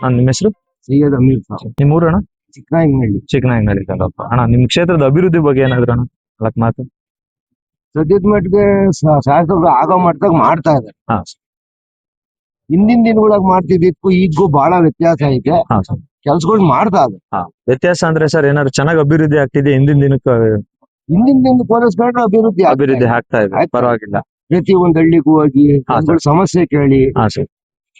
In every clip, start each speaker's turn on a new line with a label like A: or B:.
A: ನಿಮ್ಮ ಹೆಸರು?
B: ಸೈಯದ್ ಅಮೀರ್ ಸಾಬ್,
A: ನಿಮ್ಮ ಊರಣ್ಣ?
B: ಚಿಕ್ಕನಾಯಕನಹಳ್ಳಿ.
A: ಚಿಕ್ಕನಾಯಕನಹಳ್ಳಿ ತಾಲೂಕು. ಅಣ್ಣ ನಿಮ್ ಕ್ಷೇತ್ರದ ಅಭಿವೃದ್ಧಿ ಬಗ್ಗೆ ಏನಾದ್ರು ಅಣ್ಣ ನಾಲ್ಕು ಮಾತು?
B: ಸದ್ಯದ ಮಟ್ಟಿಗೆ ಶಾಸಕರು ಆಗೋ ಮಟ್ಟದಾಗ ಮಾಡ್ತಾ ಇದ್ದಾರೆ.
A: ಹಾ
B: ಹಿಂದಿನ ದಿನಗಳಾಗ ಮಾಡ್ತಿದ್ದಕ್ಕೂ ಈಗೂ ಬಹಳ ವ್ಯತ್ಯಾಸ ಐತೆ.
A: ಹಾ ಸರ್.
B: ಕೆಲ್ಸಗಳು ಮಾಡ್ತಾ ಇದೆ.
A: ವ್ಯತ್ಯಾಸ ಅಂದ್ರೆ ಸರ್ ಏನಾದ್ರು ಚೆನ್ನಾಗಿ ಅಭಿವೃದ್ಧಿ ಆಗ್ತಿದೆ ಹಿಂದಿನ ದಿನಕ್ಕೆ?
B: ಹಿಂದಿನ ದಿನ ಹೋಲಿಸ್ಕೊಂಡ್ರೆ ಅಭಿವೃದ್ಧಿ
A: ಅಭಿವೃದ್ಧಿ ಆಗ್ತಾ ಇದೆ,
B: ಆಗ್ತಾ ಇದೆ.
A: ಪರವಾಗಿಲ್ಲ.
B: ಪ್ರತಿ ಒಂದ್ ಹಳ್ಳಿಗೂ ಹೋಗಿ ಜನಗಳ ಸಮಸ್ಯೆ ಕೇಳಿ
A: ಹಾ ಸರ್.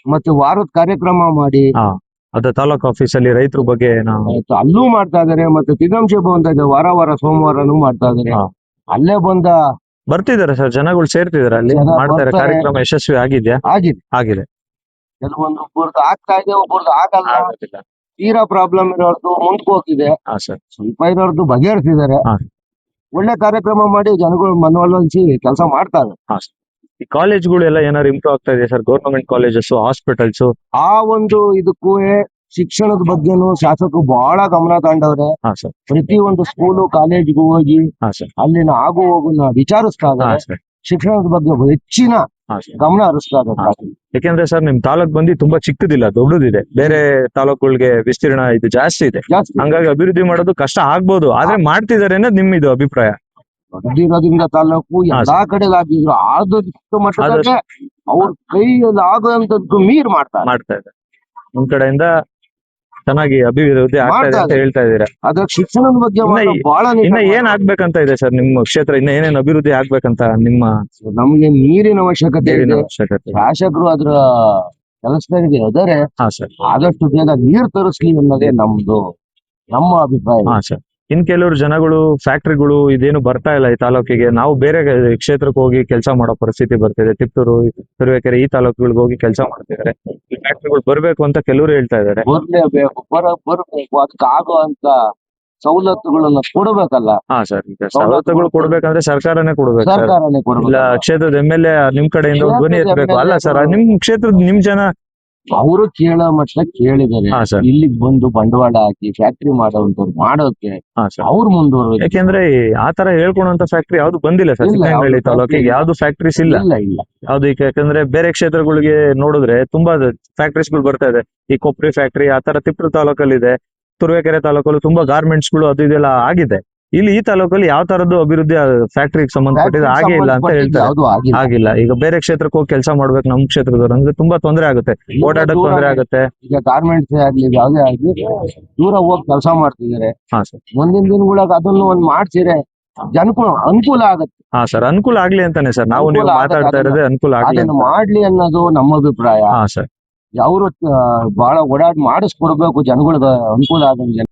B: ಮತ್ತೆ ವಾರದ ಕಾರ್ಯಕ್ರಮ ಮಾಡಿ
A: ಹಾ ಅದೇ ತಾಲೂಕ್ ಆಫೀಸಲ್ಲಿ ರೈತರ ಬಗ್ಗೆ ನಾವು
B: ಅಲ್ಲೂ ಮಾಡ್ತಾ ಇದಾರೆ. ಮತ್ತೆ ತಿಗಂಶ ಬಂದಾಗ ವಾರ ಸೋಮವಾರನೂ ಮಾಡ್ತಾ ಇದಾರೆ.
A: ಹಾ.
B: ಅಲ್ಲೇ ಬಂದ
A: ಬರ್ತಿದಾರೆ ಸರ್, ಜನಗಳು ಸೇರ್ತಿದಾರೆ ಅಲ್ಲಿ,
B: ಜನ
A: ಮಾಡ್ತಾರೆ.
B: ಬರ್ತಾರೆ.
A: ಕಾರ್ಯಕ್ರಮ ಯಶಸ್ವಿ ಆಗಿದ್ಯಾ?
B: ಆಗಿದೆ.
A: ಆಗಿದೆ.
B: ಕೆಲವೊಂದು ಒಬ್ಬರದ್ದು ಆಗ್ತಾ ಇದೆ, ಒಬ್ಬರದ್ದು ಆಗಲ್ಲ.
A: ಆಗೋದಿಲ್ಲ.
B: ತೀರಾ ಪ್ರಾಬ್ಲಮ್ ಇರೋರ್ದು ಮುಂದಕ್ಕೆ ಹೋಗ್ತಿದೆ,
A: ಹಾ ಸರ್.
B: ಸ್ವಲ್ಪ ಇರೋರ್ದು ಬಗೆಹರಿಸಿದ್ದಾರೆ.
A: ಹಾ.
B: ಒಳ್ಳೆ ಕಾರ್ಯಕ್ರಮ ಮಾಡಿ ಜನಗಳು ಮನವೊಲಿಸಿ ಕೆಲಸ ಮಾಡ್ತಾರೆ.
A: ಹಾ ಸರ್. ಈ ಕಾಲೇಜ್ಗಳು ಎಲ್ಲ ಏನಾದ್ರು ಇಂಪ್ರೂವ್ ಆಗ್ತಾ ಇದೆ ಸರ್? Government colleges, hospitals?
B: ಆ ಒಂದು ಇದಕ್ಕೂ ಶಿಕ್ಷಣದ ಬಗ್ಗೆನೂ ಶಾಸಕರು ಬಹಳ ಗಮನ ತಗೊಂಡವ್ರೆ.
A: ಹಾ ಸರ್.
B: ಪ್ರತಿ ಒಂದು ಸ್ಕೂಲು ಕಾಲೇಜ್ಗೂ ಹೋಗಿ
A: ಹಾ ಸರ್.
B: ಅಲ್ಲಿನ ಆಗು ಹೋಗುನ ವಿಚಾರಿಸ್ತಾ
A: ಹಾ
B: ಇದ್ದಾರೆ.
A: ಸರ್.
B: ಶಿಕ್ಷಣದ ಬಗ್ಗೆ ಹೆಚ್ಚಿನ
A: ಹಾ ಸರ್.
B: ಗಮನ ಹರಿಸ್ತಾ
A: ಹಾ.
B: ಇದ್ದಾರೆ.
A: ಯಾಕೆಂದ್ರೆ ಸರ್ ನಿಮ್ ತಾಲೂಕ್ ಬಂದು ತುಂಬಾ ಚಿಕ್ಕದಿಲ್ಲ, ದೊಡ್ಡದಿದೆ. ಬೇರೆ ತಾಲೂಕುಗಳಿಗೆ ವಿಸ್ತೀರ್ಣ ಇದು ಜಾಸ್ತಿ ಇದೆ.
B: ಜಾಸ್ತಿ
A: ಹಂಗಾಗಿ ಅಭಿವೃದ್ಧಿ ಮಾಡೋದು ಕಷ್ಟ ಆಗ್ಬೋದು, ಆದ್ರೆ ಮಾಡ್ತಿದ್ದಾರೆ ಅನ್ನೋದು ನಿಮ್ ಇದು ಅಭಿಪ್ರಾಯ?
B: ದೊಡ್ಡದಿರೋದ್ರಿಂದ ತಾಲೂಕು ಎಲ್ಲಾ ಕಡೆ ಆಗಿದ್ರು ಆದಷ್ಟು ಮಟ್ಟಕ್ಕೆ ಅವ್ರ ಕೈಯಲ್ಲಿ ಆಗುವಂತದ್ದು ಮೀರ್ ಮಾಡ್ತಾರೆ.
A: ಮಾಡ್ತಾ ಇದೆ. ಒಂದ್ ಕಡೆಯಿಂದ ಚೆನ್ನಾಗಿ ಅಭಿವೃದ್ಧಿ ಆಗ್ತಾ ಇದೆ ಅಂತ ಹೇಳ್ತಾ ಇದೀರಾ.
B: ಅದ್ರ ಶಿಕ್ಷಣದ ಬಗ್ಗೆ ಬಹಳ
A: ಇನ್ನ ಏನ್ ಆಗ್ಬೇಕಂತ ಇದೆ ಸರ್ ನಿಮ್ಮ ಕ್ಷೇತ್ರ? ಇನ್ನ ಏನೇನ್ ಅಭಿವೃದ್ಧಿ ಆಗ್ಬೇಕಂತ ನಿಮ್ಮ?
B: ನಮ್ಗೆ ನೀರಿನ ಅವಶ್ಯಕತೆ ಇದೆ.
A: ಅವಶ್ಯಕತೆ.
B: ಶಾಸಕರು ಅದ್ರ ಕೆಲಸದಾಗಿದೆ ಅದರೆ
A: ಹಾ ಸರ್.
B: ಆದಷ್ಟು ಬೇಗ ನೀರ್ ತರಿಸ್ಲಿ ಅನ್ನೋದೇ ನಮ್ಮ ಅಭಿಪ್ರಾಯ.
A: ಹಾ ಸರ್. ಇನ್ ಕೆಲವರು ಜನಗಳು ಫ್ಯಾಕ್ಟ್ರಿಗಳು ಇದೇನು ಬರ್ತಾ ಇಲ್ಲ ಈ ತಾಲೂಕಿಗೆ, ನಾವು ಬೇರೆ ಕ್ಷೇತ್ರಕ್ಕೆ ಹೋಗಿ ಕೆಲಸ ಮಾಡೋ ಪರಿಸ್ಥಿತಿ ಬರ್ತಿದೆ. ತಿಪ್ಟೂರು, ತುರುವೇಕೆರೆ ಈ ತಾಲೂಕುಗಳಿಗೆ ಹೋಗಿ ಕೆಲಸ ಮಾಡ್ತಿದ್ದಾರೆ. ಈ ಫ್ಯಾಕ್ಟ್ರಿಗಳು ಬರ್ಬೇಕು ಅಂತ ಕೆಲವರು ಹೇಳ್ತಾ ಇದ್ದಾರೆ.
B: ಬರ್ಲೇಬೇಕು, ಬರ್ಬೇಕು. ಅದಕ್ಕೆ ಆಗುವಂತ ಸವಲತ್ತುಗಳನ್ನ ಕೊಡಬೇಕಲ್ಲ.
A: ಹಾ ಸರ್. ಈಗ ಸವಲತ್ತುಗಳು ಕೊಡ್ಬೇಕಂದ್ರೆ ಸರ್ಕಾರನೇ ಕೊಡ್ಬೇಕು ಸರ್.
B: ಸರ್ಕಾರನೇ ಕೊಡಬೇಕು.
A: ಇಲ್ಲ ಕ್ಷೇತ್ರದ ಎಂ.ಎಲ್.ಎ ನಿಮ್ ಕಡೆಯಿಂದ ಒಂದು ಧ್ವನಿ ಎತ್ತಬೇಕು. ಅಲ್ಲ ಸರ್, ನಿಮ್ ಕ್ಷೇತ್ರದ ನಿಮ್ ಜನ
B: ಅವರು ಕೇಳೋ ಮಟ್ಟ ಕೇಳಿದ್ದಾರೆ.
A: ಹಾ ಸರ್.
B: ಇಲ್ಲಿಗೆ ಬಂದು ಬಂಡವಾಳ ಹಾಕಿ ಫ್ಯಾಕ್ಟ್ರಿ ಮಾಡೋಂಥವ್ರು ಮಾಡೋಕೆ
A: ಹಾ ಸರ್.
B: ಅವ್ರು ಮುಂದುವರೆದ.
A: ಯಾಕೆಂದ್ರೆ ಆತರ ಹೇಳ್ಕೊಳಂತ ಫ್ಯಾಕ್ಟ್ರಿ ಯಾವ್ದು ಬಂದಿಲ್ಲ ಸರ್.
B: ಇಲ್ಲ,
A: ಚಿಕ್ಕನಹಳ್ಳಿ
B: ಯಾವ್ದು
A: ತಾಲೂಕಿಗೆ ಯಾವ್ದು ಫ್ಯಾಕ್ಟ್ರೀಸ್ ಇಲ್ಲ.
B: ಇಲ್ಲ.
A: ಯಾವ್ದು ಯಾಕಂದ್ರೆ ಬೇರೆ ಕ್ಷೇತ್ರಗಳಿಗೆ ನೋಡಿದ್ರೆ ತುಂಬಾ ಫ್ಯಾಕ್ಟ್ರೀಸ್ ಗಳು ಬರ್ತಾ ಇದೆ. ಈ ಕೊಪ್ರಿ ಫ್ಯಾಕ್ಟ್ರಿ ಆತರ ತಿಪ್ಟೂರು ತಾಲೂಕಲ್ಲಿ ಇದೆ. ತುರುವೇಕೆರೆ ತಾಲೂಕಲ್ಲಿ ತುಂಬಾ ಗಾರ್ಮೆಂಟ್ಸ್ ಗಳು ಅದು ಇದೆಲ್ಲ ಆಗಿದೆ. ಇಲ್ಲಿ ಈ ತಾಲೂಕಲ್ಲಿ ಯಾವ ತರದ್ದು ಅಭಿವೃದ್ಧಿ ಫ್ಯಾಕ್ಟ್ರಿಗೆ ಸಂಬಂಧಪಟ್ಟಿದ್ದು ಹಾಗೆ ಇಲ್ಲ ಅಂತ ಹೇಳ್ತಾರೆ.
B: ಯಾವ್ದು
A: ಆಗಿಲ್ಲ. ಈಗ ಬೇರೆ ಕ್ಷೇತ್ರಕ್ಕೆ ಹೋಗಿ ಕೆಲಸ ಮಾಡ್ಬೇಕು ನಮ್ ಕ್ಷೇತ್ರದವ್ರು ಅಂದ್ರೆ ತುಂಬಾ ತೊಂದರೆ ಆಗುತ್ತೆ, ಓಡಾಡಕ್ ತೊಂದರೆ ಆಗುತ್ತೆ.
B: ಈಗ ಗಾರ್ಮೆಂಟ್ಸ್ ಆಗ್ಲಿ ಯಾವ್ದೇ ಆಗ್ಲಿ ದೂರ ಹೋಗಿ ಕೆಲಸ ಮಾಡ್ತಿದ್ದಾರೆ.
A: ಹಾ ಸರ್.
B: ಮುಂದಿನ ದಿನಗಳಾಗ ಅದನ್ನು ಒಂದ್ ಮಾಡ್ಸಿದ್ರೆ ಜನಕ್ಕೂ ಅನುಕೂಲ ಆಗುತ್ತೆ.
A: ಹಾ ಸರ್, ಅನುಕೂಲ ಆಗ್ಲಿ ಅಂತಾನೆ ಸರ್ ನಾವು ನೀವು ಮಾತಾಡ್ತಾ ಇರೋದೇ, ಅನುಕೂಲ ಆಗ್ಲಿ
B: ಅದನ್ನ ಮಾಡ್ಲಿ ಅನ್ನೋದು ನಮ್ಮ ಅಭಿಪ್ರಾಯ.
A: ಹಾ ಸರ್.
B: ಅವರು ಬಹಳ ಓಡಾಡಿ ಮಾಡಿಸ್ಕೊಡ್ಬೇಕು ಜನಗಳಿಗೆ ಅನುಕೂಲ ಆದಂಗೆ.